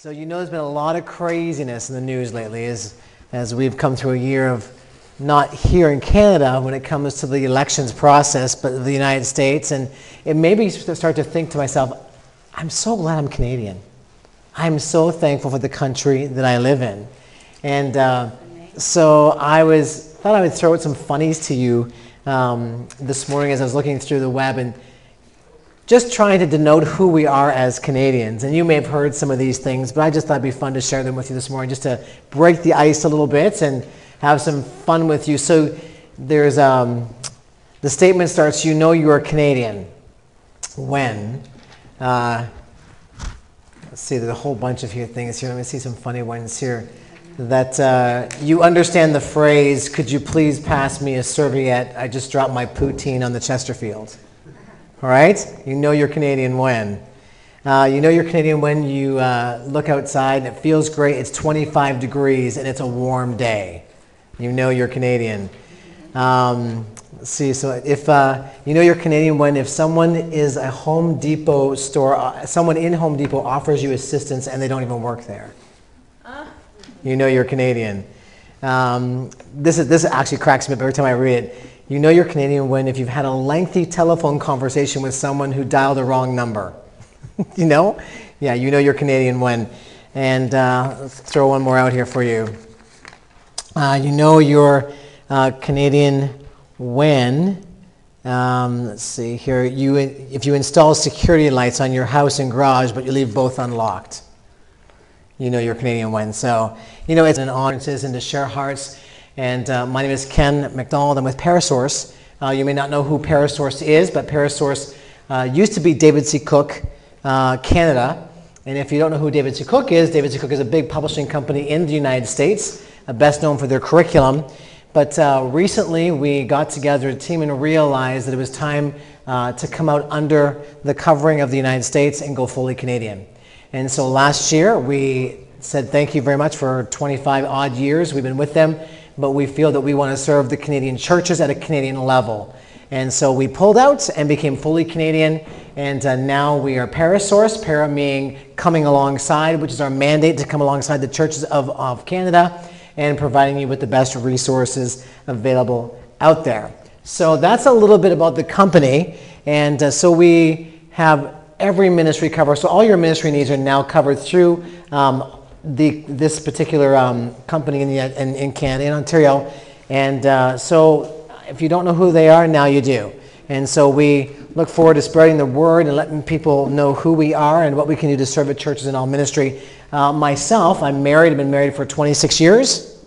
So you know there's been a lot of craziness in the news lately as we've come through a year of not here in Canada when it comes to the elections process, but the United States. And it made me start to think to myself, I'm so glad I'm Canadian. I'm so thankful for the country that I live in. And so thought I would throw out some funnies to you this morning as I was looking through the web and just trying to denote who we are as Canadians. And you may have heard some of these things, but I just thought it'd be fun to share them with you this morning, just to break the ice a little bit and have some fun with you. So there's the statement starts, you know you are Canadian when, let's see, there's a whole bunch of things here. Let me see some funny ones here. That you understand the phrase, could you please pass me a serviette? I just dropped my poutine on the Chesterfield. All right? You know you're Canadian when. You know you're Canadian when you look outside and it feels great. It's 25 degrees and it's a warm day. You know you're Canadian. Let's see. So if you know you're Canadian when if someone is a Home Depot store, someone in Home Depot offers you assistance and they don't even work there. You know you're Canadian. This actually cracks me up every time I read it. You know you're Canadian when if you've had a lengthy telephone conversation with someone who dialed the wrong number. You know? Yeah, you know you're Canadian when. And let's throw one more out here for you. You know you're Canadian when, let's see here, if you install security lights on your house and garage, but you leave both unlocked. You know you're Canadian when. So, you know, it's an honor and to share hearts. And my name is Ken McDonald. I'm with Parasource. You may not know who Parasource is, but Parasource used to be David C. Cook Canada. And if you don't know who David C. Cook is a big publishing company in the United States, best known for their curriculum. But recently we got together a team and realized that it was time to come out under the covering of the United States and go fully Canadian. And so last year we said thank you very much for 25 odd years. We've been with them, but we feel that we want to serve the Canadian churches at a Canadian level. And so we pulled out and became fully Canadian, and now we are Parasource, para meaning coming alongside, which is our mandate to come alongside the churches of Canada and providing you with the best resources available out there. So that's a little bit about the company, and so we have every ministry covered. So all your ministry needs are now covered through this particular company in Canada, in Ontario. And so if you don't know who they are, now you do. And so we look forward to spreading the word and letting people know who we are and what we can do to serve at churches in all ministry. Myself, I'm married. I've been married for 26 years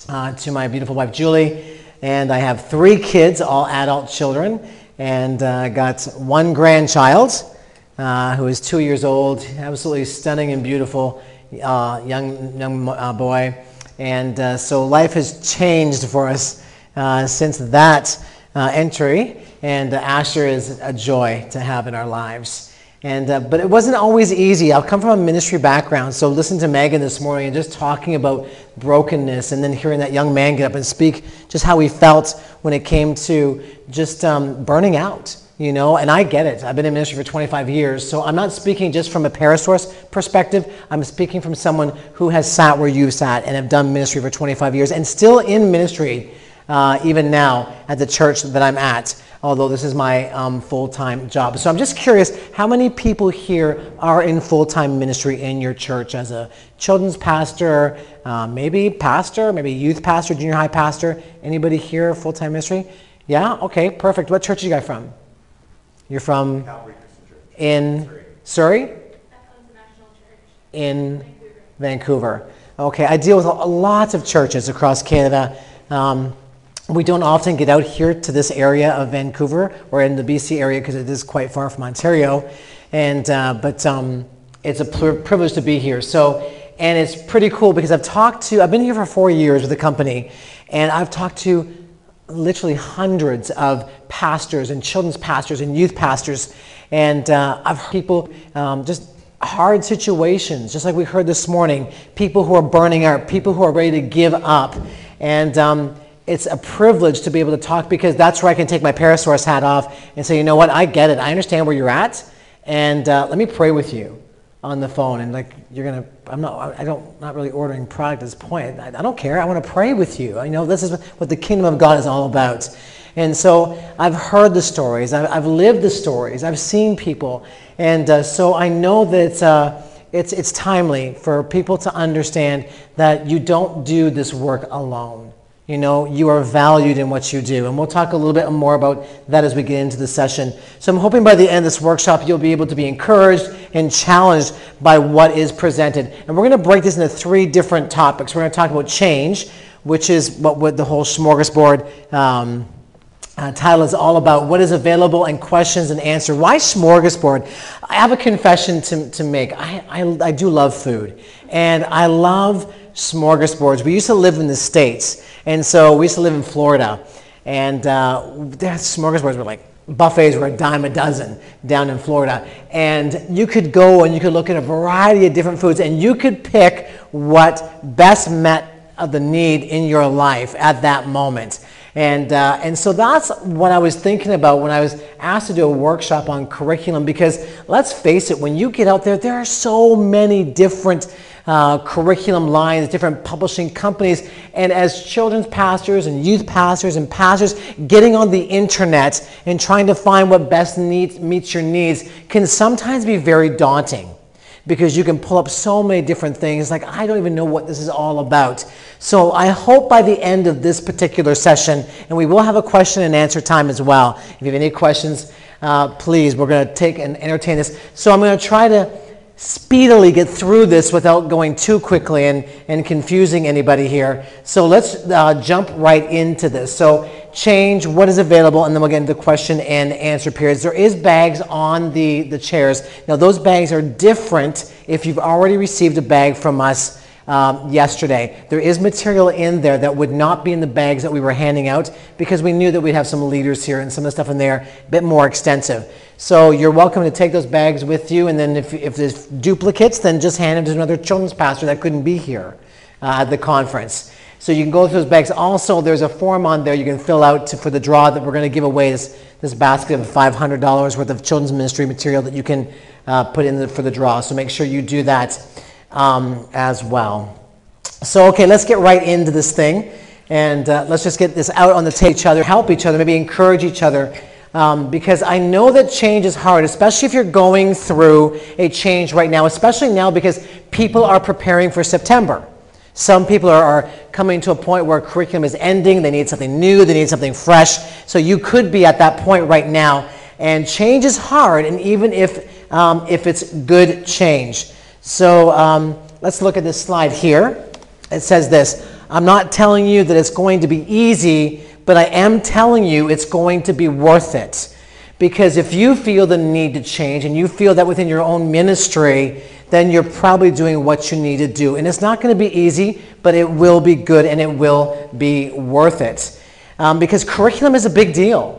to my beautiful wife, Julie. And I have 3 kids, all adult children. And I got 1 grandchild who is 2 years old, absolutely stunning and beautiful young boy. And so life has changed for us since that entry. And Asher is a joy to have in our lives. And but it wasn't always easy. I've come from a ministry background, so listen to Megan this morning and just talking about brokenness, and then hearing that young man get up and speak just how he felt when it came to just burning out. You know, and I get it. I've been in ministry for 25 years, so I'm not speaking just from a Parasource perspective. I'm speaking from someone who has sat where you've sat and have done ministry for 25 years and still in ministry even now at the church that I'm at, although this is my full-time job. So I'm just curious, how many people here are in full-time ministry in your church as a children's pastor, maybe youth pastor, junior high pastor? Anybody here full-time ministry? Yeah? Okay, perfect. What church are you guys from? You're from Calvary Christian Church. In Surrey? International Church. In Vancouver. Okay, I deal with lots of churches across Canada. We don't often get out here to this area of Vancouver or in the BC area because it is quite far from Ontario. And but it's a privilege to be here. So, and it's pretty cool because I've been here for 4 years with the company, and I've talked to literally hundreds of pastors and children's pastors and youth pastors, and I've heard people just hard situations, just like we heard this morning, people who are burning out, people who are ready to give up, and it's a privilege to be able to talk, because that's where I can take my Parasource hat off and say, you know what, I get it, I understand where you're at, and let me pray with you. on the phone, and like not really ordering product at this point. I don't care. I want to pray with you. I know this is what the kingdom of God is all about. And so I've heard the stories. I've lived the stories. I've seen people, and so I know that it's timely for people to understand that you don't do this work alone. You know, you are valued in what you do. And we'll talk a little bit more about that as we get into the session. So I'm hoping by the end of this workshop, you'll be able to be encouraged and challenged by what is presented. And we're going to break this into 3 different topics. We're going to talk about change, which is what the whole smorgasbord title is all about. What is available, and questions and answers. Why smorgasbord? I have a confession to make. I do love food, and I love smorgasbords. We used to live in the States, and so we used to live in Florida, and their smorgasbords were like, buffets were a dime a dozen down in Florida, and you could go and you could look at a variety of different foods, and you could pick what best met the need in your life at that moment. And so that's what I was thinking about when I was asked to do a workshop on curriculum, because let's face it, when you get out there, there are so many different curriculum lines, different publishing companies, and as children's pastors and youth pastors and pastors, getting on the internet and trying to find what best meets your needs can sometimes be very daunting, because you can pull up so many different things, like I don't even know what this is all about. So I hope by the end of this particular session, and we will have a question and answer time as well. If you have any questions, please, we're going to take and entertain this. So I'm going to try to speedily get through this without going too quickly and confusing anybody here. So let's jump right into this. So change, what is available, and then we'll get into the question and answer periods. There is bags on the chairs. Now those bags are different if you've already received a bag from us yesterday. There is material in there that would not be in the bags that we were handing out, because we knew that we'd have some leaders here and some of the stuff in there a bit more extensive. So you're welcome to take those bags with you, and then if there's duplicates, then just hand them to another children's pastor that couldn't be here at the conference. So you can go through those bags. Also, there's a form on there you can fill out for the draw that we're going to give away, this basket of $500 worth of children's ministry material that you can put in for the draw. So make sure you do that as well. So, okay, let's get right into this thing, and let's just get this out on the table. Each other, help each other, maybe encourage each other, because I know that change is hard, especially if you're going through a change right now, especially now because people are preparing for September. Some people are coming to a point where curriculum is ending. They need something new. They need something fresh. So you could be at that point right now, and change is hard, and even if it's good change. So let's look at this slide here. It says this: I'm not telling you that it's going to be easy, but I am telling you it's going to be worth it. Because if you feel the need to change, and you feel that within your own ministry, then you're probably doing what you need to do. And it's not going to be easy, but it will be good, and it will be worth it. Because curriculum is a big deal.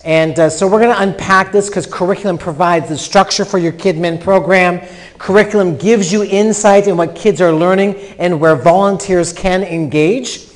And so we're going to unpack this, because curriculum provides the structure for your KidMin program. Curriculum gives you insight in what kids are learning and where volunteers can engage.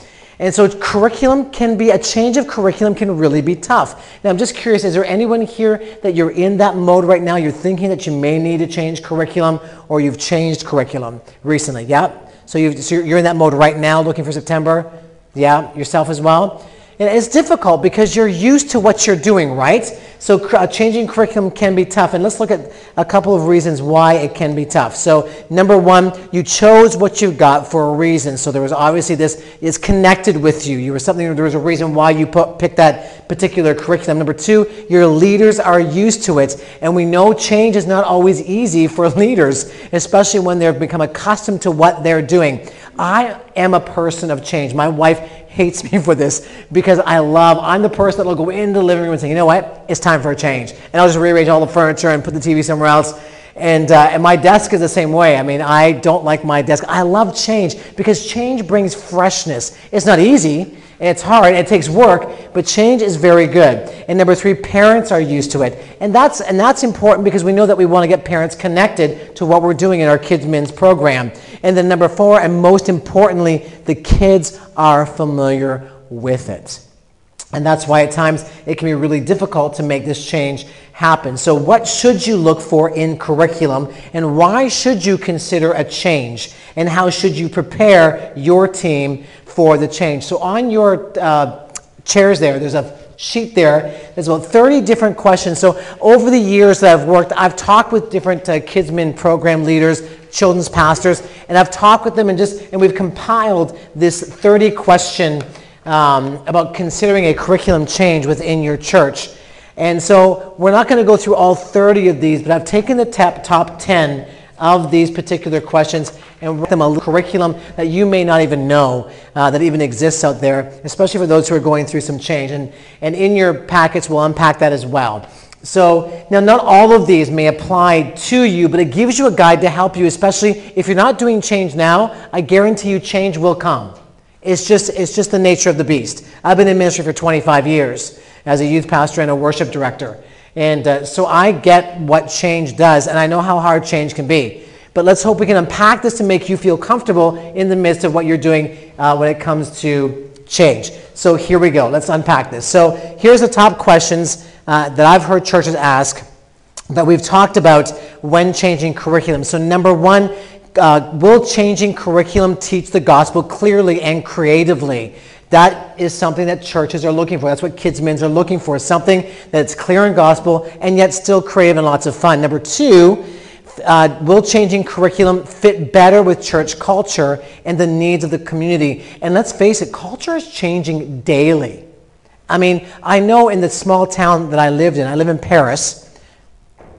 And so curriculum can be, a change of curriculum can really be tough. Now I'm just curious, is there anyone here that you're in that mode right now? You're thinking that you may need to change curriculum, or you've changed curriculum recently? Yeah? So you're in that mode right now, looking for September? Yeah? Yourself as well? And it's difficult because you're used to what you're doing, right? So changing curriculum can be tough. And let's look at a couple of reasons why it can be tough. So number one, you chose what you got for a reason. So there was obviously this is connected with you. There was a reason why you picked that particular curriculum. Number two, your leaders are used to it. And we know change is not always easy for leaders, especially when they've become accustomed to what they're doing. I am a person of change. My wife hates me for this, because I'm the person that will go into the living room and say, you know what, it's time for a change. And I'll just rearrange all the furniture and put the TV somewhere else. And my desk is the same way. I mean, I don't like my desk. I love change, because change brings freshness. It's not easy, and it's hard, and it takes work, but change is very good. And number three, parents are used to it. And that's important, because we know that we want to get parents connected to what we're doing in our KidMin's program. And then number four, and most importantly, the kids are familiar with it. And that's why at times it can be really difficult to make this change happen. So what should you look for in curriculum, and why should you consider a change, and how should you prepare your team for the change? So on your chairs there's a sheet there. There's about 30 different questions. So over the years that I've worked, I've talked with different Kidsmin program leaders, children's pastors, and I've talked with them and we've compiled this 30 question about considering a curriculum change within your church. And so we're not going to go through all 30 of these, but I've taken the top 10 of these particular questions and written them a curriculum that you may not even know that even exists out there, especially for those who are going through some change. And in your packets, we'll unpack that as well. So now not all of these may apply to you, but it gives you a guide to help you, especially if you're not doing change now. I guarantee you change will come. It's just the nature of the beast. I've been in ministry for 25 years as a youth pastor and a worship director. And so I get what change does, and I know how hard change can be. But let's hope we can unpack this to make you feel comfortable in the midst of what you're doing when it comes to change. So here we go. Let's unpack this. So here's the top questions that I've heard churches ask that we've talked about when changing curriculum. So number one, will changing curriculum teach the gospel clearly and creatively? That is something that churches are looking for. That's what Kidsmen are looking for, something that's clear in gospel and yet still creative and lots of fun. Number two, will changing curriculum fit better with church culture and the needs of the community? And let's face it, culture is changing daily. I mean, I know in the small town that I lived in, I live in Paris,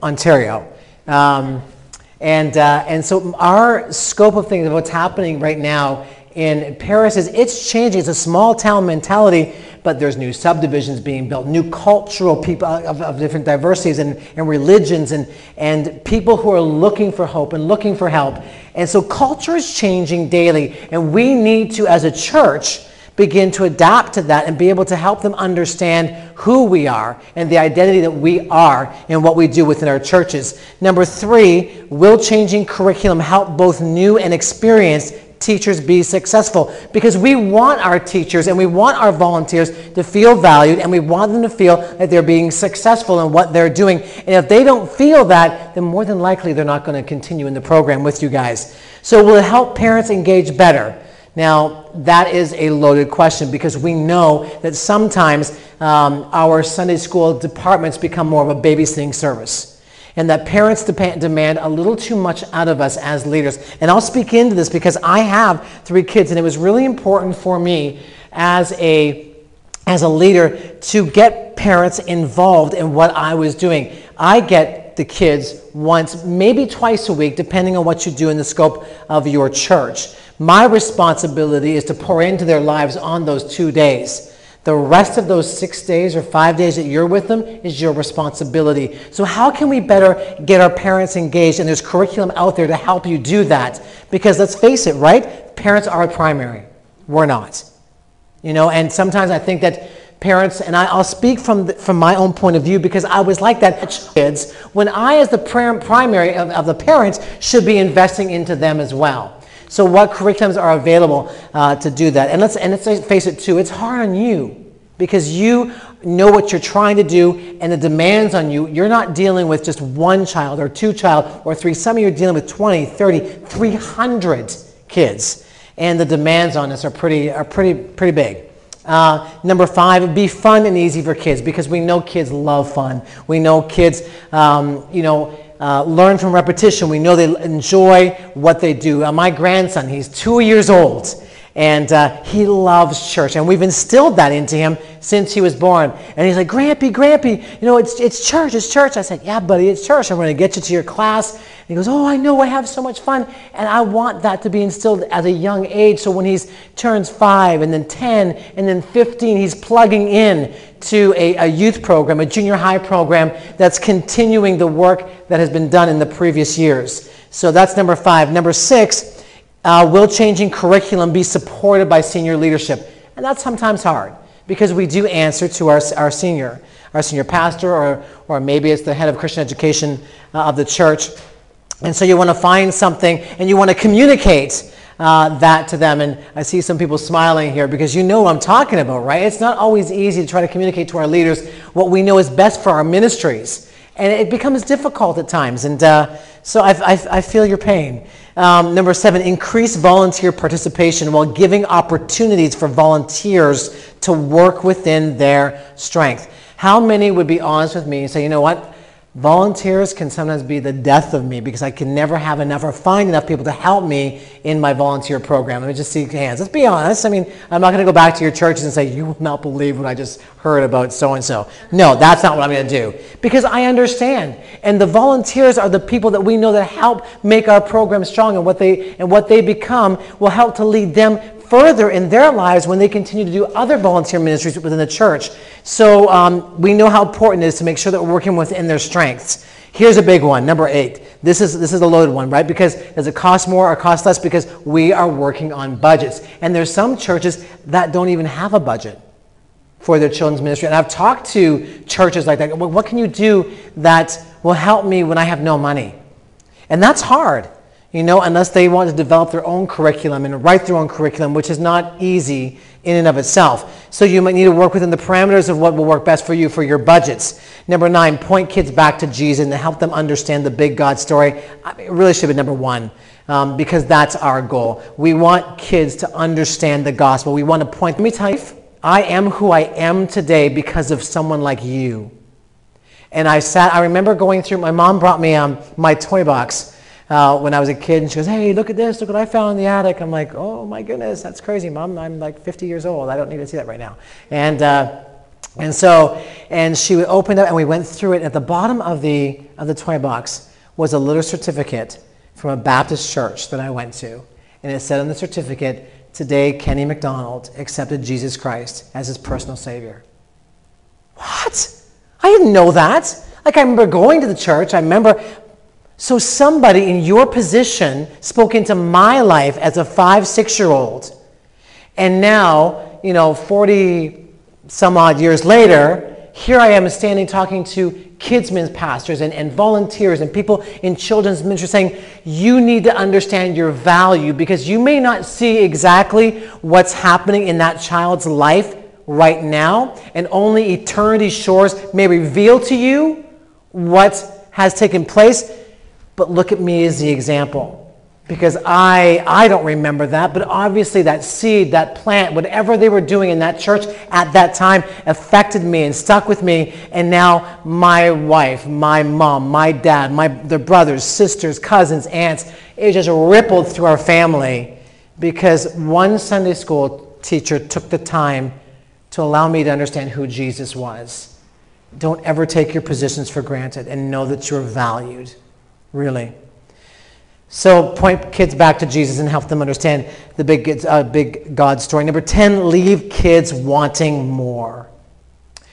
Ontario, and so our scope of things, of what's happening right now in Paris is it's changing. It's a small town mentality, but there's new subdivisions being built, new cultural people of different diversities and religions and people who are looking for hope and looking for help. And so culture is changing daily, and we need to, as a church, begin to adapt to that and be able to help them understand who we are and the identity that we are and what we do within our churches. Number three, will changing curriculum help both new and experienced teachers be successful? Because we want our teachers and we want our volunteers to feel valued, and we want them to feel that they're being successful in what they're doing. And if they don't feel that, then more than likely they're not going to continue in the program with you guys. So will it help parents engage better? Now, that is a loaded question, because we know that sometimes our Sunday school departments become more of a babysitting service, and that parents demand a little too much out of us as leaders. And I'll speak into this because I have 3 kids, and it was really important for me as a leader to get parents involved in what I was doing. I get the kids once, maybe twice a week, depending on what you do in the scope of your church. My responsibility is to pour into their lives on those 2 days. The rest of those 6 days or 5 days that you're with them is your responsibility. So how can we better get our parents engaged? And there's curriculum out there to help you do that. Because let's face it, right? Parents are primary. We're not. You know, and sometimes I think that parents, and I'll speak from my own point of view, because I was like that as kids, when I, as the primary of the parents, should be investing into them as well. So what curriculums are available to do that? And let's face it too, it's hard on you, because you know what you're trying to do and the demands on you. You're not dealing with just 1 child or 2 child or 3. Some of you are dealing with 20, 30, 300 kids. And the demands on us are pretty big. Number 5, be fun and easy for kids, because we know kids love fun. We know kids, learn from repetition. We know they enjoy what they do. My grandson, he's 2 years old, and he loves church, and we've instilled that into him since he was born. And he's like, Grampy, it's church, it's church. I said, yeah, buddy, it's church. I'm going to get you to your class. And he goes, oh, I know, I have so much fun. And I want that to be instilled at a young age, so when he turns 5 and then 10 and then 15, he's plugging in to a youth program, a junior high program that's continuing the work that has been done in the previous years. So that's number 5. Number 6, will changing curriculum be supported by senior leadership? And that's sometimes hard, because we do answer to our senior pastor, or maybe it's the head of Christian education of the church. And so you want to find something, and you want to communicate that to them. And I see some people smiling here because you know what I'm talking about, right? It's not always easy to try to communicate to our leaders what we know is best for our ministries. And it becomes difficult at times. And so I feel your pain. Number 7, increase volunteer participation while giving opportunities for volunteers to work within their strength. How many would be honest with me and say, you know what? Volunteers can sometimes be the death of me because I can never have enough or find enough people to help me in my volunteer program. Let me just see hands. Let's be honest. I mean, I'm not going to go back to your churches and say, you will not believe what I just heard about so-and-so. No, that's not what I'm going to do because I understand. And the volunteers are the people that we know that help make our program strong, and what they become will help to lead them further in their lives when they continue to do other volunteer ministries within the church. So we know how important it is to make sure that we're working within their strengths. Here's a big one, number 8. This is a loaded one, right? Because does it cost more or cost less? Because we are working on budgets. And there's some churches that don't even have a budget for their children's ministry. And I've talked to churches like that. Well, what can you do that will help me when I have no money? And that's hard. Unless they want to develop their own curriculum and write their own curriculum, which is not easy in and of itself. So you might need to work within the parameters of what will work best for you for your budgets. Number 9, point kids back to Jesus and to help them understand the big God story. It really should be number 1 because that's our goal. We want kids to understand the gospel. We want to point. Let me tell you, I am who I am today because of someone like you. And I remember going through, my mom brought me my toy box when I was a kid, and she goes, hey, look at this, look what I found in the attic. I'm like, oh my goodness, that's crazy, Mom. I'm like 50 years old. I don't need to see that right now. And she would open it, and we went through it. At the bottom of the toy box was a little certificate from a Baptist church that I went to. And it said on the certificate, today Kenny McDonald accepted Jesus Christ as his personal Savior. What? I didn't know that. Like, I remember going to the church. So somebody in your position spoke into my life as a 5, 6-year-old. And now, 40 some odd years later, here I am standing talking to kids' pastors and volunteers and people in children's ministry saying, you need to understand your value because you may not see exactly what's happening in that child's life right now, and only eternity's shores may reveal to you what has taken place. But look at me as the example, because I don't remember that, but obviously that seed, that plant, whatever they were doing in that church at that time affected me and stuck with me. And now my wife, my mom, my dad, their brothers, sisters, cousins, aunts, it just rippled through our family because one Sunday school teacher took the time to allow me to understand who Jesus was. Don't ever take your positions for granted and know that you're valued. Really. So point kids back to Jesus and help them understand the big God story. Number 10, leave kids wanting more.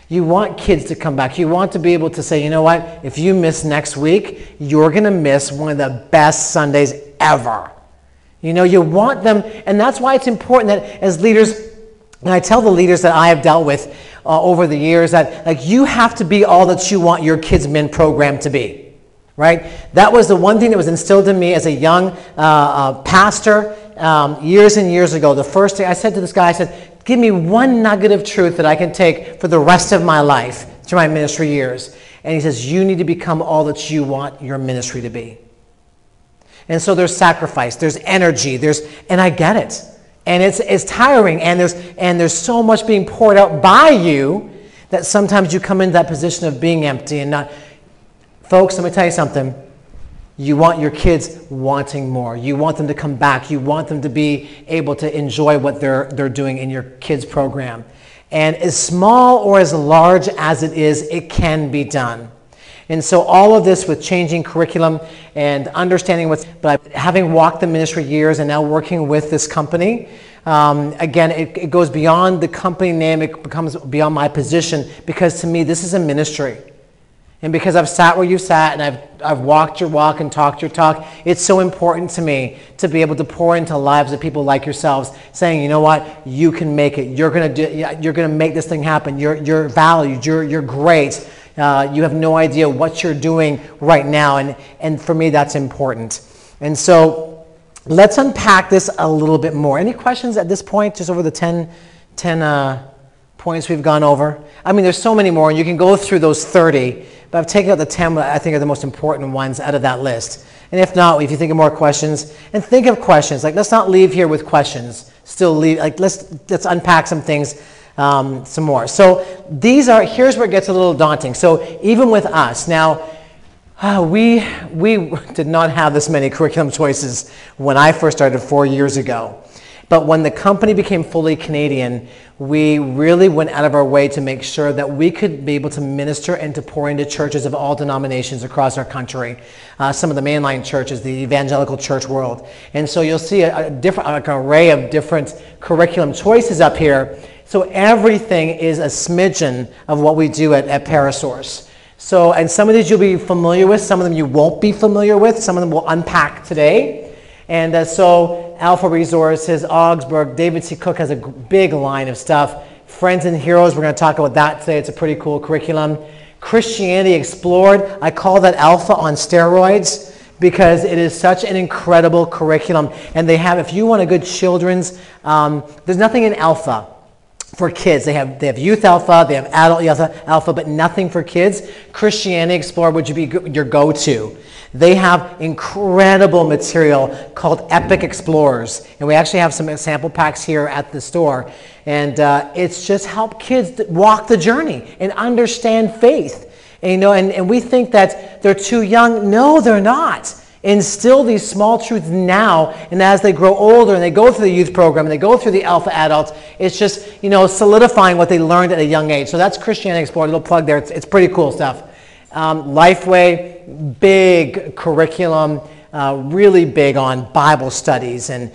You want kids to come back. You want to be able to say, you know what? If you miss next week, you're going to miss one of the best Sundays ever. You want them, and that's why it's important that as leaders, and I tell the leaders that I have dealt with over the years that you have to be all that you want your kids' men program to be. Right? That was the one thing that was instilled in me as a young pastor years and years ago. The first thing I said to this guy, I said, give me one nugget of truth that I can take for the rest of my life through my ministry years. And he says, you need to become all that you want your ministry to be. And so there's sacrifice, there's energy, and I get it. And it's tiring, and there's so much being poured out by you that sometimes you come into that position of being empty and not. Folks, let me tell you something. You want your kids wanting more. You want them to come back. You want them to be able to enjoy what they're doing in your kids' program. And as small or as large as it is, it can be done. And so all of this with changing curriculum and understanding but having walked the ministry years and now working with this company, again, it goes beyond the company name. It becomes beyond my position because to me, this is a ministry. And because I've sat where you've sat and I've walked your walk and talked your talk, it's so important to me to be able to pour into lives of people like yourselves, saying, you know what, you can make it. You're gonna make this thing happen. You're valued. You're great. You have no idea what you're doing right now, and for me that's important. And so let's unpack this a little bit more. Any questions at this point, just over the 10 points we've gone over? I mean, there's so many more, and you can go through those 30, but I've taken out the 10 that I think are the most important ones out of that list. And if not, if you think of more questions, and think of questions, like let's not leave here with questions. Still leave, like let's unpack some things some more. So here's where it gets a little daunting. So even with us, now, we did not have this many curriculum choices when I first started 4 years ago. But when the company became fully Canadian, we really went out of our way to make sure that we could be able to minister and to pour into churches of all denominations across our country. Some of the mainline churches, the evangelical church world. And so you'll see an array of different curriculum choices up here. So everything is a smidgen of what we do at Parasource. So, and some of these you'll be familiar with, some of them you won't be familiar with, some of them we'll unpack today. And so Alpha Resources, Augsburg, David C. Cook has a big line of stuff. Friends and Heroes, we're going to talk about that today. It's a pretty cool curriculum. Christianity Explored, I call that Alpha on steroids because it is such an incredible curriculum. And they have, if you want a good children's, there's nothing in Alpha for kids. They have youth alpha, they have adult alpha, but nothing for kids. Christianity Explored would be your go-to. They have incredible material called Epic Explorers, and we actually have some sample packs here at the store. And it's just help kids walk the journey and understand faith. And, and we think that they're too young. No, they're not. Instill these small truths now, and as they grow older and they go through the youth program and they go through the alpha adults, it's just solidifying what they learned at a young age. So that's Christianity Explored. A little plug there. It's pretty cool stuff. Lifeway, big curriculum, really big on Bible studies and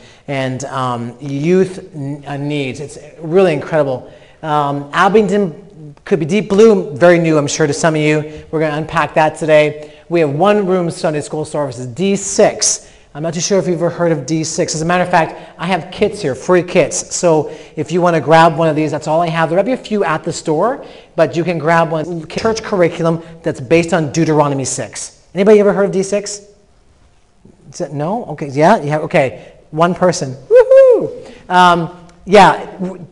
youth needs. It's really incredible. Abingdon could be Deep Blue, very new, I'm sure, to some of you. We're going to unpack that today. We have one room Sunday school services, D6. I'm not too sure if you've ever heard of D6. As a matter of fact, I have kits here, free kits. So if you want to grab one of these, that's all I have. There might be a few at the store, but you can grab one. Church curriculum that's based on Deuteronomy 6. Anybody ever heard of D6? No? Okay, yeah, okay. One person. Woohoo!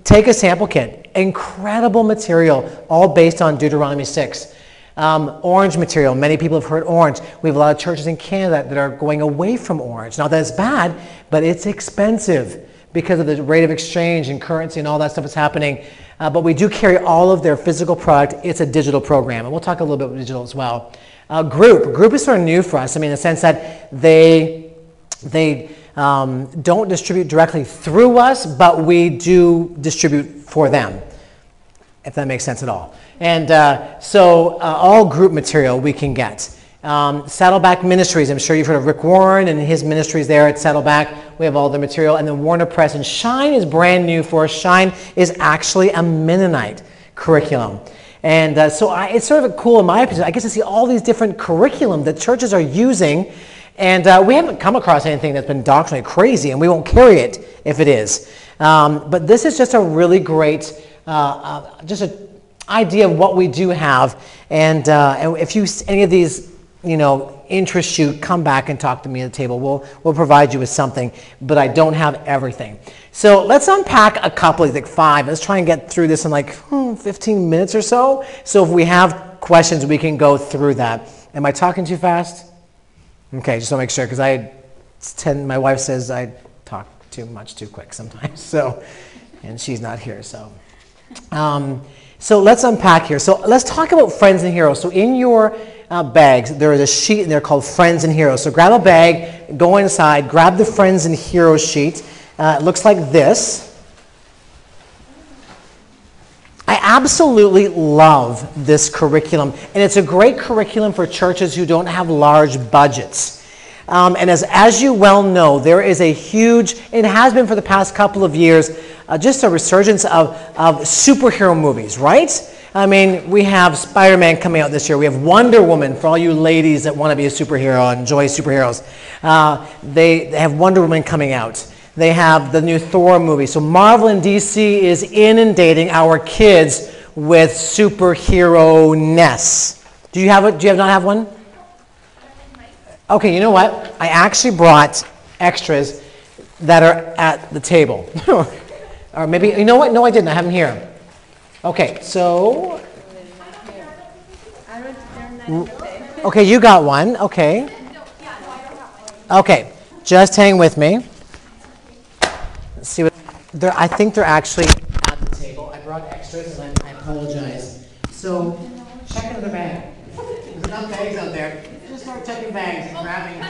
Take a sample kit. Incredible material, all based on Deuteronomy 6. Orange material. Many people have heard orange. We have a lot of churches in Canada that are going away from orange. Not that it's bad, but it's expensive because of the rate of exchange and currency and all that stuff that's happening. But we do carry all of their physical product. It's a digital program, and we'll talk a little bit about digital as well. Group is sort of new for us. I mean, in the sense that they don't distribute directly through us, but we do distribute for them, if that makes sense at all. And so all group material we can get. Saddleback Ministries, I'm sure you've heard of Rick Warren and his ministries there at Saddleback. We have all the material. And then Warner Press. And Shine is brand new for us. Shine is actually a Mennonite curriculum. And so it's sort of cool in my opinion. I get to see all these different curriculum that churches are using. And we haven't come across anything that's been doctrinally crazy, and we won't carry it if it is. But this is just a really great, just an idea of what we do have. And if any of these, interest you, come back and talk to me at the table. We'll provide you with something, but I don't have everything. So let's unpack a couple, like 5. Let's try and get through this in 15 minutes or so. So if we have questions, we can go through that. Am I talking too fast? Okay, just want to make sure, because my wife says I talk too much too quick sometimes. So, and she's not here, so. So let's unpack here. So let's talk about Friends and Heroes. So in your bags, there is a sheet in there called Friends and Heroes. So grab a bag, go inside, grab the Friends and Heroes sheet. It looks like this. I absolutely love this curriculum, and it's a great curriculum for churches who don't have large budgets. And as you well know, there is a huge, it has been for the past couple of years, just a resurgence of superhero movies, right? I mean, we have Spider-Man coming out this year. We have Wonder Woman for all you ladies that want to be a superhero and enjoy superheroes. They have Wonder Woman coming out. They have the new Thor movie. So Marvel and DC is inundating our kids with superhero-ness. Do you not have one? Okay, you know what? I actually brought extras. that are at the table. Or maybe, you know what? No, I didn't. I have them here. Okay, so. Okay, you got one. Okay. Okay, just hang with me. Let's see what. I think they're actually at the table. I brought extras, and I apologize. So, check in the bag. There's enough bags out there. Just start checking bags and grabbing.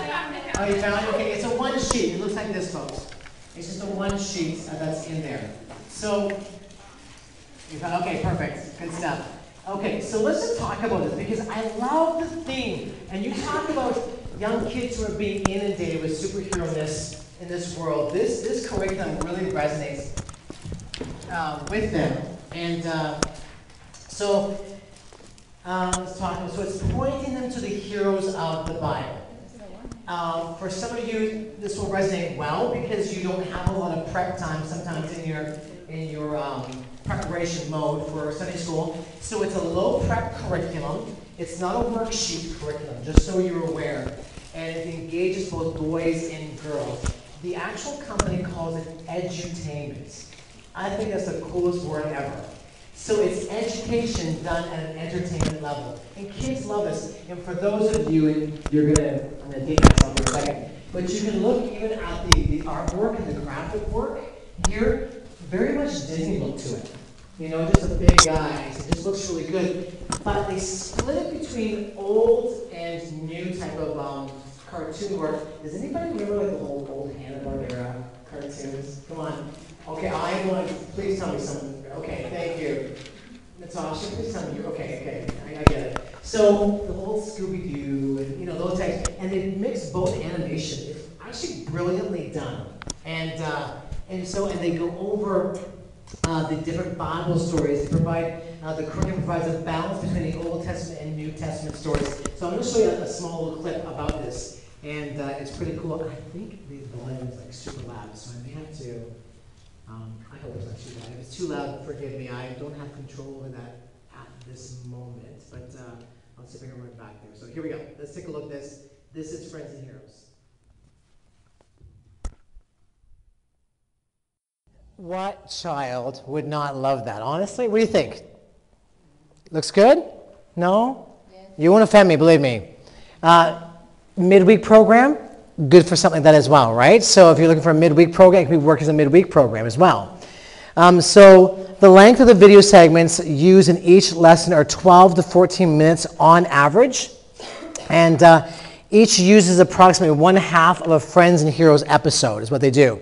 Oh, you found it? Okay, it's a one sheet. It looks like this, folks. It's just a one sheet that's in there. So, you found, okay, perfect. Good stuff. Okay, so let's just talk about this because I love the theme. And you talk about young kids who are being inundated with superhero-ness in this world. This curriculum really resonates with them. And so let's talk. So it's pointing them to the heroes of the Bible. For some of you, this will resonate well because you don't have a lot of prep time sometimes in your preparation mode for Sunday school. So it's a low prep curriculum. It's not a worksheet curriculum, just so you're aware. And it engages both boys and girls. The actual company calls it edutainment. I think that's the coolest word ever. So it's education done at an entertainment level. And kids love this. And for those of you, and I'm going to date myself for a second, but you can look even at the artwork and the graphic work here, very much Disney look to it. You know, just a big guy. It just looks really good. But they split it between old and new type of cartoon work. Does anybody remember like the old Hanna-Barbera cartoons? Come on. Okay, I want to, please tell me something. Okay, thank you. Natasha, please tell me you, okay, I get it. So, the whole Scooby-Doo, and you know, those types, and they mix both animation. It's actually brilliantly done. And they go over the different Bible stories. They provide, the curriculum provides a balance between the Old Testament and New Testament stories. So I'm going to show you a small little clip about this. And it's pretty cool. I think the volume is like super loud, so I may have to, I hope it's not too loud. If it's too loud, forgive me. I don't have control over that at this moment. But I'll see if I can run it back there. So here we go. Let's take a look at this. This is Friends and Heroes. What child would not love that? Honestly, what do you think? Looks good? No? Yes. You won't offend me, believe me. Midweek program, good for something like that as well, right? So if you're looking for a midweek program, it can work as a midweek program as well. So the length of the video segments used in each lesson are 12 to 14 minutes on average. And each uses approximately 1/2 of a Friends and Heroes episode is what they do.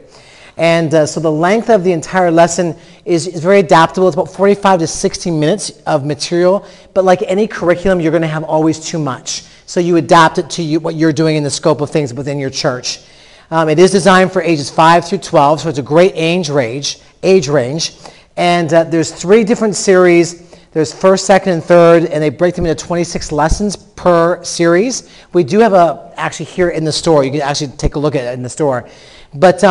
And so the length of the entire lesson is very adaptable. It's about 45 to 60 minutes of material. But like any curriculum, you're going to have always too much. So you adapt it to what you're doing in the scope of things within your church. It is designed for ages 5 through 12, so it's a great age range. And there's 3 different series. There's first, second, and third, and they break them into 26 lessons per series. We do have actually here in the store. You can actually take a look at it in the store. But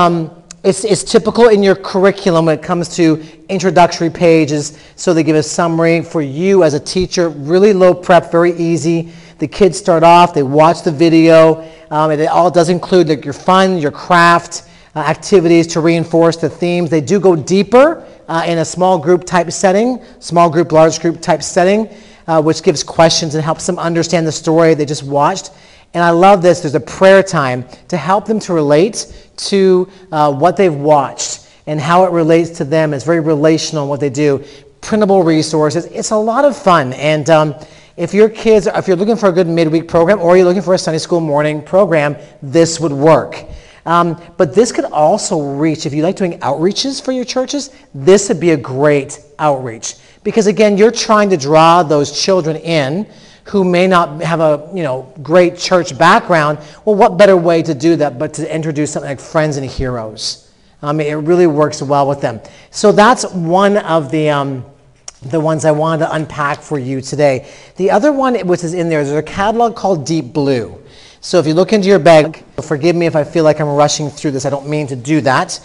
it's typical in your curriculum when it comes to introductory pages. So they give a summary for you as a teacher, really low prep, very easy. The kids start off, they watch the video. It all does include like your fun, your craft, activities to reinforce the themes. They do go deeper in a small group type setting, small group, large group type setting, which gives questions and helps them understand the story they just watched. And I love this. There's a prayer time to help them to relate to what they've watched and how it relates to them. It's very relational in what they do. Printable resources. It's a lot of fun. And if you're looking for a good midweek program or you're looking for a Sunday school morning program, this would work. But this could also reach, if you like doing outreaches for your churches, this would be a great outreach. Because again, you're trying to draw those children in who may not have a great church background. Well, what better way to do that but to introduce something like Friends and Heroes? It really works well with them. So that's one of the ones I wanted to unpack for you today. The other one which is in there's a catalog called Deep Blue. So if you look into your bag, forgive me if I feel like I'm rushing through this. I don't mean to do that.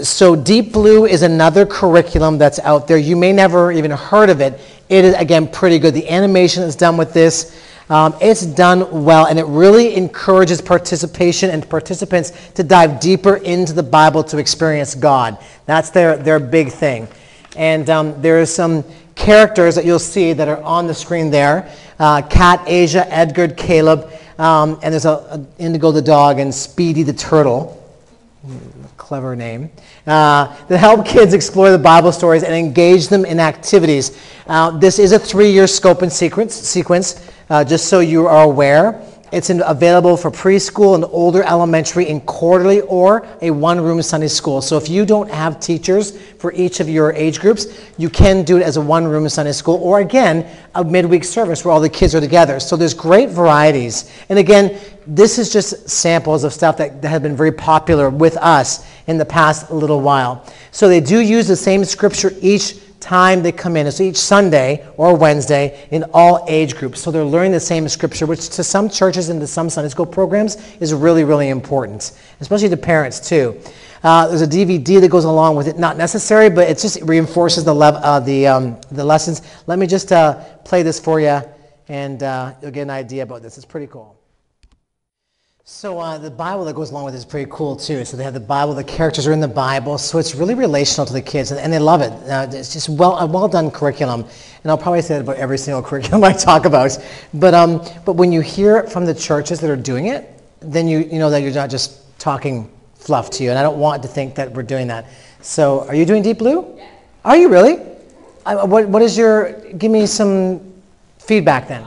So Deep Blue is another curriculum that's out there. You may never even heard of it. It is, again, pretty good. The animation that's done with this It's done well, and it really encourages participation and participants to dive deeper into the Bible to experience God. That's their big thing. And there are some characters that you'll see that are on the screen there. Kat, Asia, Edgar, Caleb, and there's a Indigo the dog and Speedy the turtle. Clever name. That help kids explore the Bible stories and engage them in activities. This is a 3-year scope and sequence, just so you are aware. It's available for preschool and older elementary in quarterly or a one-room Sunday school. So if you don't have teachers for each of your age groups, you can do it as a one-room Sunday school, or again, a midweek service where all the kids are together. So there's great varieties. And again, this is just samples of stuff that have been very popular with us in the past little while. So they do use the same scripture each time they come in. It's each Sunday or Wednesday in all age groups. So they're learning the same scripture, which to some churches and to some Sunday school programs is really, really important, especially to parents too. There's a DVD that goes along with it. Not necessary, but it just reinforces the lessons. Let me just play this for you, and you'll get an idea about this. It's pretty cool. So the Bible that goes along with it is pretty cool too. So they have the Bible, the characters are in the Bible, so it's really relational to the kids, and they love it. It's just a well done curriculum, and I'll probably say that about every single curriculum I talk about. But when you hear it from the churches that are doing it, then you know that you're not just talking fluff to you, and I don't want to think that we're doing that. So are you doing Deep Blue? Yeah. Are you really? What is your? Give me some feedback then.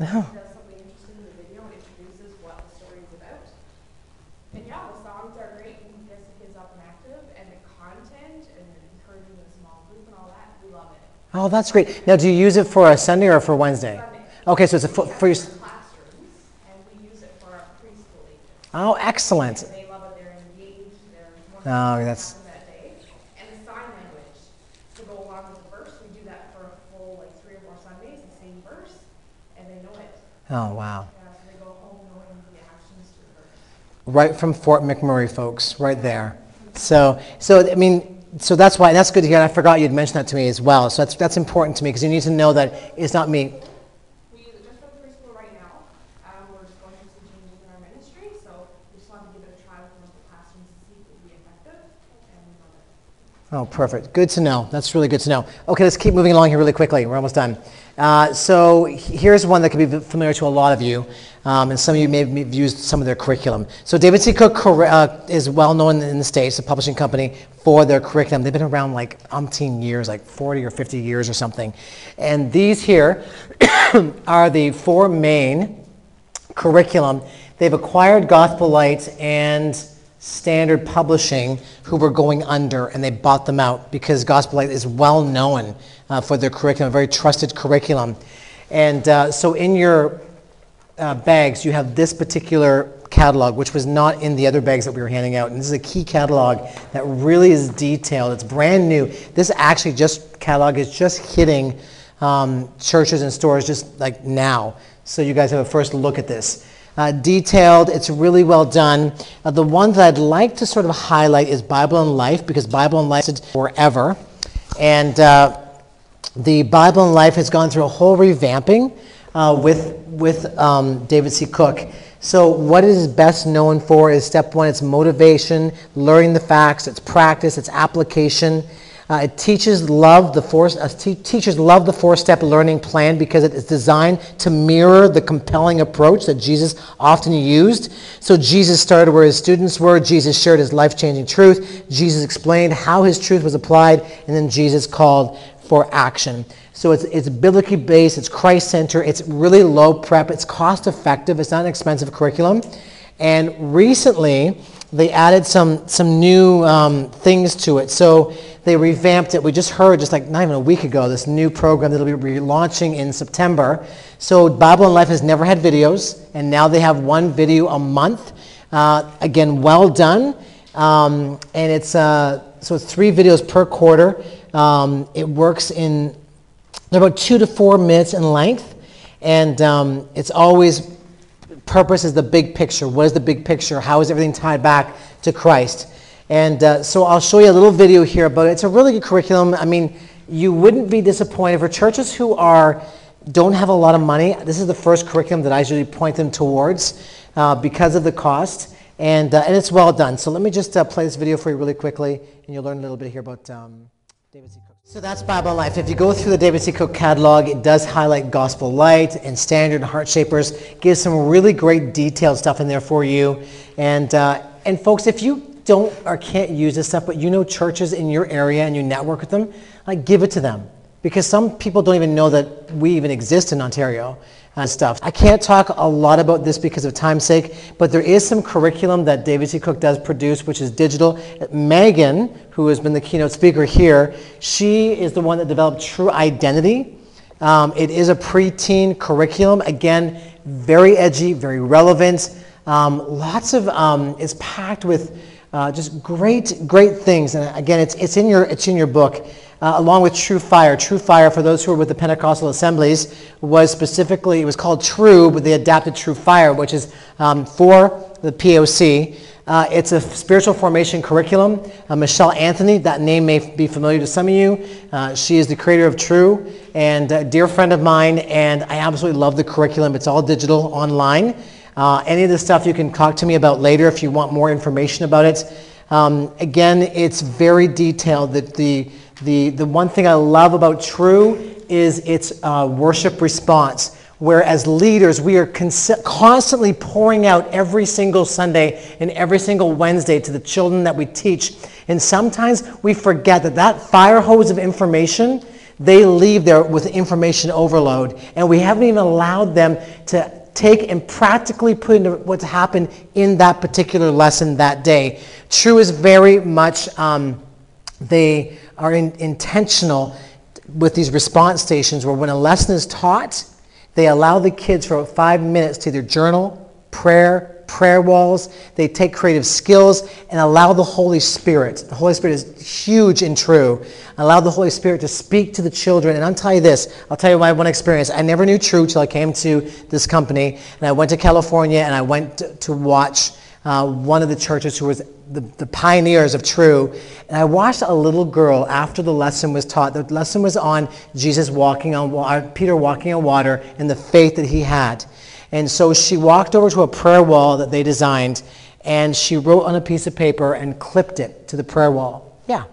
Does something interesting in the video and introduces what the story is about. And yeah, the songs are great and gets the kids up and active, and the content and encouraging the small group and all that, we love it. Oh, that's great. Now, do you use it for a Sunday or for Wednesday? Sunday. Okay, so it's for your classrooms, and we use it for our preschool ages. Oh, excellent. And they love it. They're engaged. They're Oh, that's. that day. And the sign language to go along with the verse. We do that for a full 3 or 4 Sundays, the same verse. And they know it. Oh, wow. Yeah, so they go home knowing the actions to the verse. Right from Fort McMurray, folks, right there. So I mean, so that's why, that's good to hear. And I forgot you'd mentioned that to me as well. So that's important to me, because you need to know that it's not me. We use it just for the preschool right now. We're just going through some changes in our ministry, so we just wanted to give it a try with most of the classrooms to see if it would be effective, and we love it. Oh, perfect. Good to know. That's really good to know. Okay, let's keep moving along here really quickly. We're almost done. So here's one that could be familiar to a lot of you, and some of you may have used some of their curriculum. So David C. Cook is well known in the States, a publishing company, for their curriculum. They've been around like umpteen years, like 40 or 50 years or something. And these here are the 4 main curriculum. They've acquired Gospel Light and Standard Publishing, who were going under, and they bought them out because Gospel Light is well known for their curriculum, a very trusted curriculum. And so in your bags, you have this particular catalog, which was not in the other bags that we were handing out. And this is a key catalog that really is detailed. It's brand new. This actually catalog is just hitting churches and stores just like now. So you guys have a first look at this. Detailed, it's really well done. The one that I'd like to sort of highlight is Bible and Life, because Bible and Life is forever. And the Bible and Life has gone through a whole revamping with David C. Cook. So what it is best known for is step 1, it's motivation, learning the facts, it's practice, it's application. Teachers love the 4-step learning plan because it is designed to mirror the compelling approach that Jesus often used. So Jesus started where his students were. Jesus shared his life-changing truth. Jesus explained how his truth was applied, and then Jesus called for action. So it's biblically based, it's Christ-centered, it's really low prep, it's cost-effective, it's not an expensive curriculum. And recently, they added some new things to it. So they revamped it. We just heard, just like not even a week ago, this new program that will be relaunching in September. So Bible and Life has never had videos, and now they have 1 video a month. Again, well done. And it's so it's 3 videos per quarter. It works in, they're about 2 to 4 minutes in length, and it's always, purpose is the big picture. What is the big picture? How is everything tied back to Christ? And so I'll show you a little video here about it. It's a really good curriculum. I mean, you wouldn't be disappointed. For churches who don't have a lot of money, this is the first curriculum that I usually point them towards because of the cost. And it's well done. So let me just play this video for you really quickly, and you'll learn a little bit here about David C. Cook. So that's Bible Life. If you go through the David C. Cook catalog, it does highlight Gospel Light and Standard and Heart Shapers. Gives some really great detailed stuff in there for you. And folks, if you don't or can't use this stuff, but you know churches in your area and you network with them, give it to them. Because some people don't even know that we even exist in Ontario and stuff. I can't talk a lot about this because of time's sake, but there is some curriculum that David C. Cook does produce, which is digital. Megan, who has been the keynote speaker here, she is the one that developed True Identity. It is a preteen curriculum. Again, very edgy, very relevant. It's packed with just great things. And again, it's in your book. Along with True Fire. True Fire, for those who are with the Pentecostal Assemblies, it was called True, but they adapted True Fire, which is for the POC. It's a spiritual formation curriculum. Michelle Anthony, that name may be familiar to some of you. She is the creator of True and a dear friend of mine, and I absolutely love the curriculum. It's all digital, online. Any of the stuff you can talk to me about later if you want more information about it. Again, it's very detailed. The one thing I love about True is its worship response, where as leaders we are constantly pouring out every single Sunday and every single Wednesday to the children that we teach. And sometimes we forget that fire hose of information, they leave there with information overload, and we haven't even allowed them to take and practically put into what's happened in that particular lesson that day. True is very much, they are intentional with these response stations where when a lesson is taught, they allow the kids for 5 minutes to either journal, prayer walls. They take creative skills and allow the Holy Spirit. The Holy Spirit is huge in True. Allow the Holy Spirit to speak to the children. And I'll tell you my one experience. I never knew True till I came to this company, and I went to California and I went to watch one of the churches who was the pioneers of True. And I watched a little girl after the lesson was taught. The lesson was on Jesus walking on water, Peter walking on water, and the faith that he had. And so she walked over to a prayer wall that they designed, and she wrote on a piece of paper and clipped it to the prayer wall. Yeah.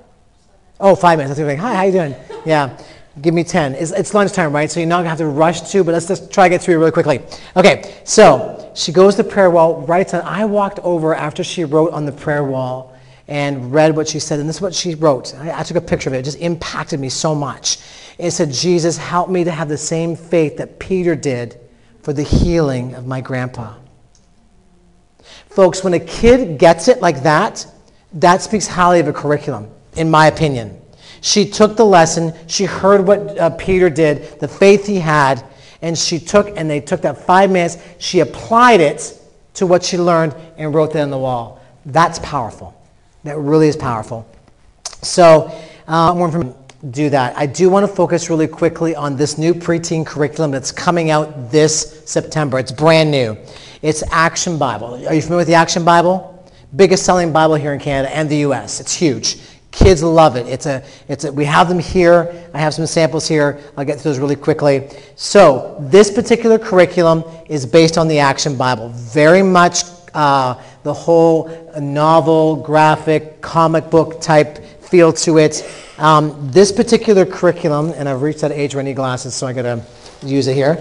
Oh, 5 minutes. I was like, hi, how you doing? Yeah. Give me 10. It's lunchtime, right? So you're not going to have to rush to, but let's just try to get through it really quickly. Okay, so she goes to the prayer wall, writes on. I walked over after she wrote on the prayer wall and read what she said, and this is what she wrote. I took a picture of it. It just impacted me so much. It said, Jesus, help me to have the same faith that Peter did for the healing of my grandpa. Folks, when a kid gets it like that, that speaks highly of a curriculum, in my opinion. She took the lesson, she heard what Peter did, the faith he had, and they took that 5 minutes, she applied it to what she learned and wrote that on the wall. That's powerful. That really is powerful. So, more information. Do that. I do want to focus really quickly on this new preteen curriculum that's coming out this September. It's brand new. It's Action Bible. Are you familiar with the Action Bible? Biggest selling Bible here in Canada and the U.S. It's huge. Kids love it. We have them here. I have some samples here. I'll get through those really quickly. So this particular curriculum is based on the Action Bible. Very much the whole novel, graphic, comic book type feel to it. This particular curriculum, and I've reached that age where I need glasses, so I got to use it here.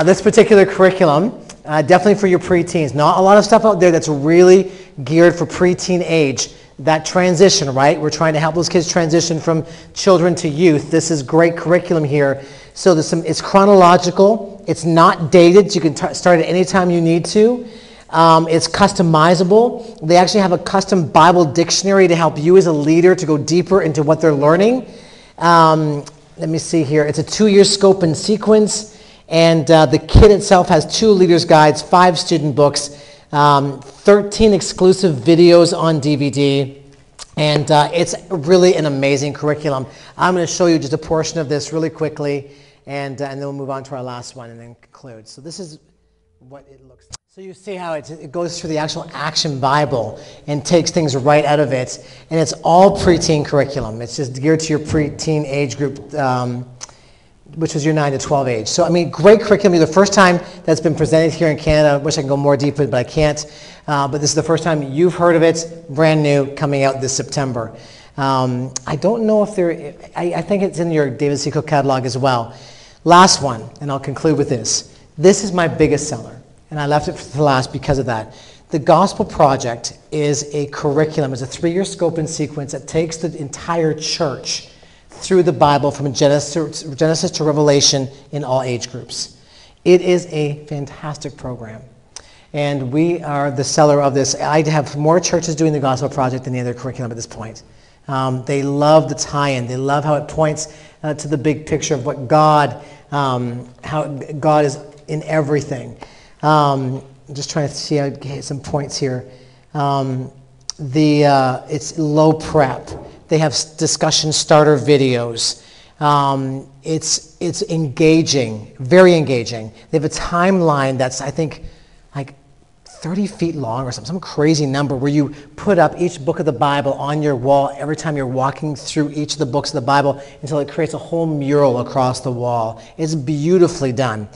This particular curriculum, definitely for your preteens. Not a lot of stuff out there that's really geared for preteen age. That transition, right? We're trying to help those kids transition from children to youth. This is great curriculum here. So it's chronological. It's not dated. So you can start at any time you need to. It's customizable. They actually have a custom Bible dictionary to help you as a leader to go deeper into what they're learning. Let me see here. It's a 2-year scope and sequence, and the kit itself has 2 leaders' guides, 5 student books, 13 exclusive videos on DVD, and it's really an amazing curriculum. I'm going to show you just a portion of this really quickly, and then we'll move on to our last one and then conclude. So this is what it looks like. So you see how it goes through the actual Action Bible and takes things right out of it. And it's all preteen curriculum. It's just geared to your preteen age group, which was your 9 to 12 age. So, I mean, great curriculum. The first time that's been presented here in Canada. I wish I could go more deep, but I can't. But this is the first time you've heard of it, brand new, coming out this September. I don't know if I think it's in your David C. Cook catalog as well. Last one, and I'll conclude with this. This is my biggest seller. And I left it for the last because of that. The Gospel Project is a curriculum. It's a 3-year scope and sequence that takes the entire church through the Bible from Genesis to Revelation in all age groups. It is a fantastic program. And we are the seller of this. I have more churches doing the Gospel Project than any other curriculum at this point. They love the tie-in. They love how it points to the big picture of what God, how God is in everything. I'm just trying to see, I get some points here. It's low prep. They have discussion starter videos. It's engaging, very engaging. They have a timeline that's, I think, like 30 feet long or some crazy number where you put up each book of the Bible on your wall every time you're walking through each of the books of the Bible until it creates a whole mural across the wall. It's beautifully done.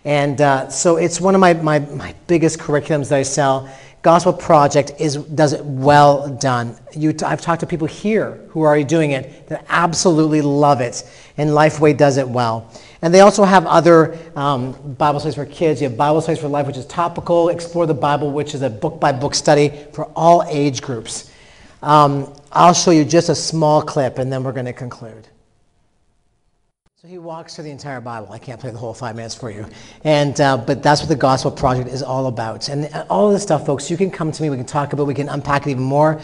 And so it's one of my biggest curriculums that I sell. Gospel Project does it well done. I've talked to people here who are already doing it that absolutely love it, and Lifeway does it well. And they also have other Bible studies for kids. You have Bible Studies for Life, which is topical, Explore the Bible, which is a book-by-book study for all age groups. I'll show you just a small clip, and then we're going to conclude. So he walks through the entire Bible. I can't play the whole 5 minutes for you. And but that's what the Gospel Project is all about. And all of this stuff, folks, you can come to me. We can talk about it. We can unpack it even more.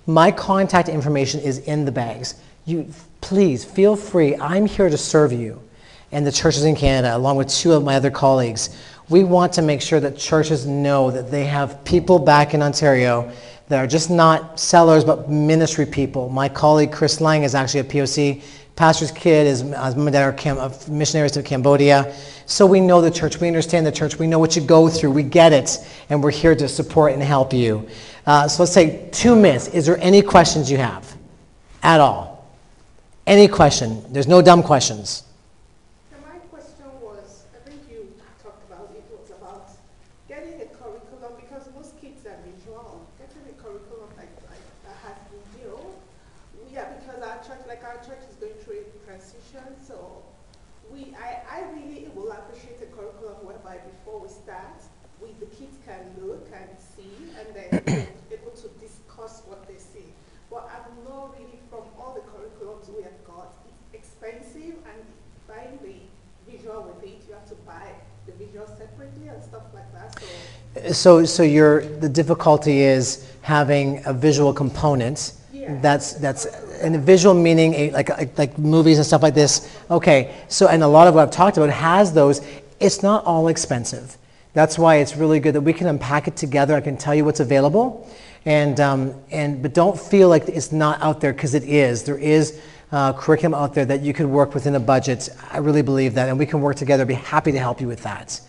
My contact information is in the bags. You please feel free. I'm here to serve you and the churches in Canada, along with 2 of my other colleagues. We want to make sure that churches know that they have people back in Ontario that are just not sellers, but ministry people. My colleague Chris Lang is actually a POC. Pastor's kid is mom and dad are missionaries to Cambodia. So we know the church. We understand the church. We know what you go through. We get it. And we're here to support and help you. So let's say 2 minutes. Is there any questions you have at all? Any question? There's no dumb questions. My question was, I think you talked about it, was about getting a curriculum, because most kids are visual. Getting a curriculum that has video. Yeah, because our church is going through a transition, so I really will appreciate a curriculum whereby before we start, the kids can look and see, and then able to discuss what they see. But I'm not really, from all the curriculums we have got, it's expensive, and buying the visual with it, you have to buy the visual separately and stuff like that. So the difficulty is having a visual component. Yeah. That's and a visual meaning like movies and stuff like this. Okay, so and a lot of what I've talked about has those. It's not all expensive. That's why it's really good that we can unpack it together. I can tell you what's available, but don't feel like it's not out there, because it is. There is curriculum out there that you could work within a budget. I really believe that, and we can work together. I'd be happy to help you with that.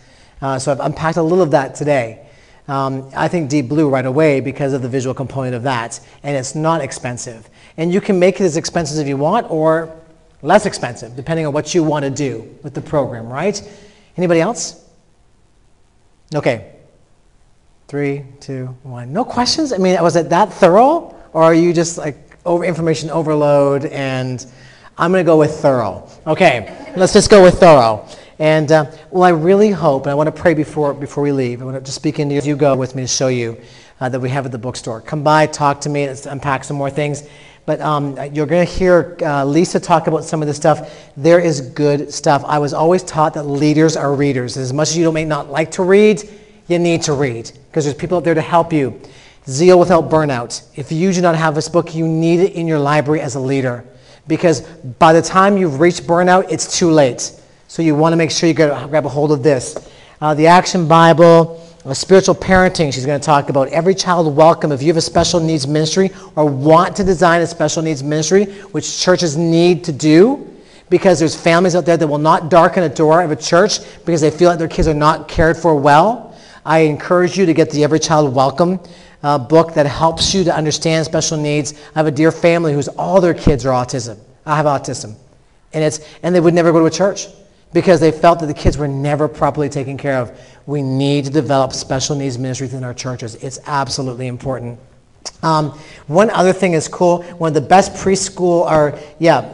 So I've unpacked a little of that today. I think Deep Blue right away because of the visual component of that, and it's not expensive. And you can make it as expensive as you want or less expensive, depending on what you want to do with the program, right? Anybody else? Okay. 3, 2, 1. No questions? I mean, was it that thorough? Or are you just like information overload? And I'm going to go with thorough. Okay, let's just go with thorough. And well, I really hope, and I want to pray before we leave. I want to just speak into you as you go with me to show you that we have at the bookstore. Come by, talk to me, let's unpack some more things. But you're going to hear Lisa talk about some of this stuff. There is good stuff. I was always taught that leaders are readers. As much as you may not like to read, you need to read, because there's people out there to help you. Zeal Without Burnout. If you do not have this book, you need it in your library as a leader, because by the time you've reached burnout, it's too late. So you want to make sure you grab a hold of this. The Action Bible, spiritual parenting, she's going to talk about. Every child welcome. If you have a special needs ministry or want to design a special needs ministry, which churches need to do, because there's families out there that will not darken a door of a church because they feel like their kids are not cared for well. I encourage you to get the Every Child Welcome book that helps you to understand special needs. I have a dear family whose all their kids are autism. I have autism. And they would never go to a church because they felt that the kids were never properly taken care of. We need to develop special needs ministry within our churches. It's absolutely important. One other thing is cool. One of the best preschool or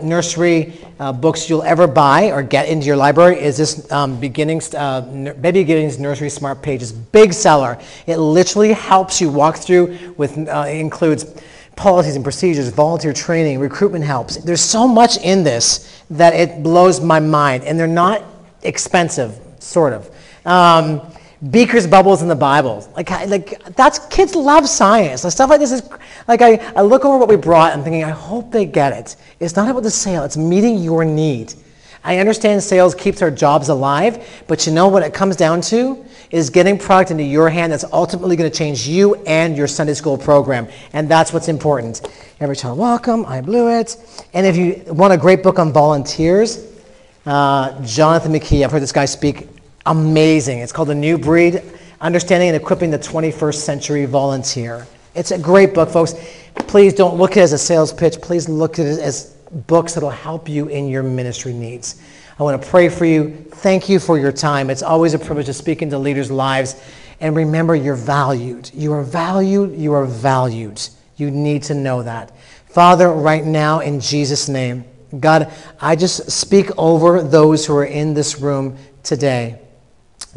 nursery books you'll ever buy or get into your library is this Baby Beginnings Nursery Smart Pages. Big seller. It literally helps you walk through with includes policies and procedures, volunteer training, recruitment helps. There's so much in this that it blows my mind, and they're not expensive, sort of. Beaker's Bubbles in the Bible. Kids love science. Stuff like this is, I look over what we brought and I'm thinking, I hope they get it. It's not about the sale, it's meeting your need. I understand sales keeps our jobs alive, but you know what it comes down to is getting product into your hand that's ultimately going to change you and your Sunday school program. And that's what's important. Every Child Welcome, I Blew It. And if you want a great book on volunteers, Jonathan McKee, I've heard this guy speak, amazing. It's called The New Breed, Understanding and Equipping the 21st Century Volunteer. It's a great book, folks. Please don't look at it as a sales pitch. Please look at it as books that will help you in your ministry needs. I want to pray for you. Thank you for your time. It's always a privilege to speak into leaders' lives. And remember, you're valued. You are valued. You are valued. You need to know that. Father, right now, in Jesus' name, God, I just speak over those who are in this room today.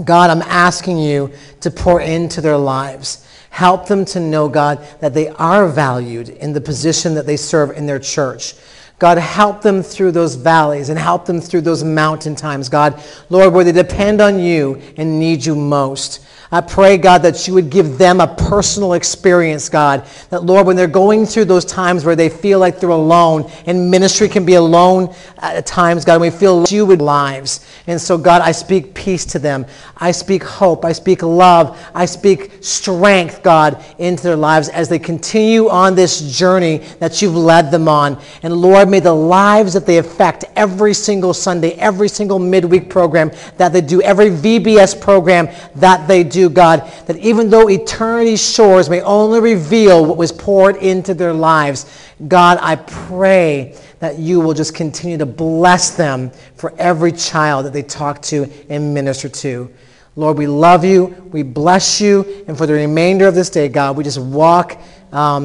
God, I'm asking you to pour into their lives. Help them to know, God, that they are valued in the position that they serve in their church. God, help them through those valleys and help them through those mountain times, God. Lord, where they depend on you and need you most. I pray, God, that you would give them a personal experience, God. That, Lord, when they're going through those times where they feel like they're alone, and ministry can be alone at times, God, and we feel like you would lives. And so, God, I speak peace to them. I speak hope. I speak love. I speak strength, God, into their lives as they continue on this journey that you've led them on. And, Lord, may the lives that they affect every single Sunday, every single midweek program that they do, every VBS program that they do, God, that even though eternity's shores may only reveal what was poured into their lives, God, I pray that you will just continue to bless them for every child that they talk to and minister to. Lord, we love you, we bless you, and for the remainder of this day, God, we just walk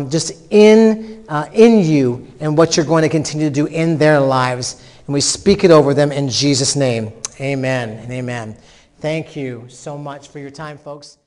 just in you and what you're going to continue to do in their lives, and we speak it over them in Jesus' name. Amen and amen. Thank you so much for your time, folks.